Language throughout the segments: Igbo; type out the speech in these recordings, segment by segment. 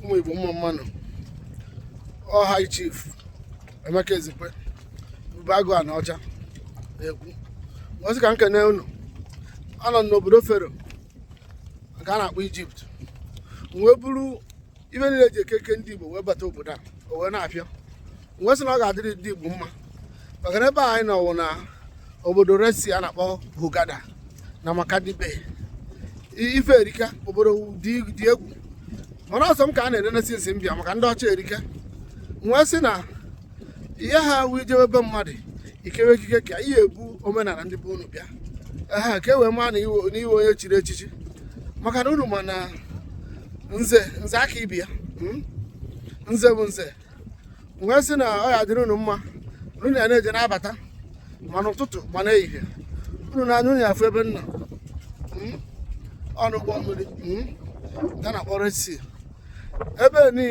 ụmụ Igbo mma mmanụ High Chief Emeka Ezekwe Agụ a na ọcha ekwu nwesị ka nkene unu anọ n'obodo Fero nke a na-akpọ Ijipt wee buru ibe niile eji ekeke ndị Igbo wee bata obodo a o wee na-apịa nwesị na ọ ga-adịrị ndị Igbo mma maka na ebe anyị nọwụ na obodo Resi a na-akpọ Hurghada na Makadi Bay ife erika obodo dị egwu mana ọsọ m ka a na-enenesi esi mbịa maka ndị ọcha erika nwee sị na ihe ha wụ ijewe ebe mmadụ ikewe ekike ka ihe ebu omenala ndị be unu bịa ka e wee maa na iwe onye chiri echichi maka na unu ma na nze aka ibi ya nze bụ nze nwee sị na ọ ya dịrị unu mma unu ya na-eje na-abata mana ụtụtụ mana ehihie unu na-anya unu ya afụ ebe nna ọnụ ụgbọ mmiri ga na kpọrọ isi ebe ni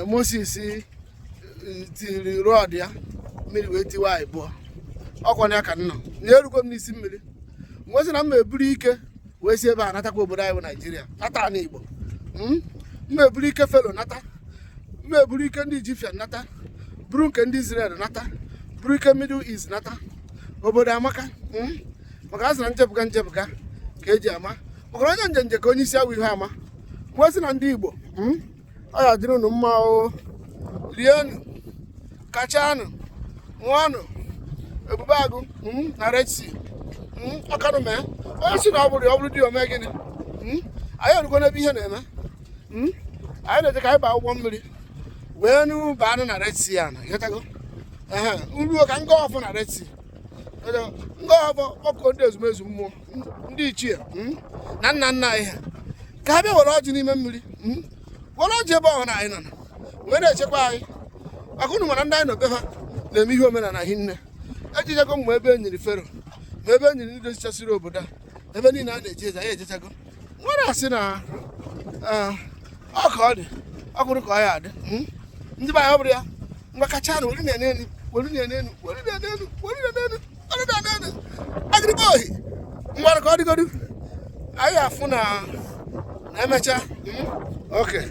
Moses tiri rọd ya mmiri wee tiwa anyị bụọ ọkwana ya ka nọ na-erugo m n'isi mmiri nwesị na mma eburu ike wee si ebe a natakwa obodo anyị bụ Naijiria nata na Igbo mma eburu ike Fero nata mma eburu ike ndị Egyptian nata buru nke ndị Israel nata buru ike Middle East nata obodo amaka maka a sị na njepụga ka eji ama maka onye njenje ka onye isi awụ ihe ama nwesị na ndị Igbo ọ ya dịrị unu mma o rienu kachanụ ṅụọnụ ebube agụ na Red Sea ọkanụ mee onye si na ọ bụrụ dị ome gịnị anyị erugo n'ebe ihe na-eme anyị na-eje ka anyị baa ụgbọ mmiri wee nu baanụ na Red Sea ana ịghọtago nruo ka nga ọfọ na Red Sea nga ọfọ kpọkụọ ndị ezumezu mmụọ ndị ichie na nna nna anyị ha ka ha bịa were ọjị n'ime mmiri were ọjị ebe ọhụrụ anyị nọ na wee na-echekwa anyị maka unu mana ndị anyị nọ be ha na-eme ihe omenala hinne ejijego mgbe ebe e nyiri Fero ma ebe e nyiri ndị dozichasịrị obodo a ebe niile a na-eji eze anyị ejechago nwere asị na ọ ka ọ dị ọkụrụ ka ọ ya adị ndị be anyị ọ bụrụ ya mgbe kacha na were na-enu agịrịgba ohi mgbe ka ọ dịgodu anyị afụ na emecha oke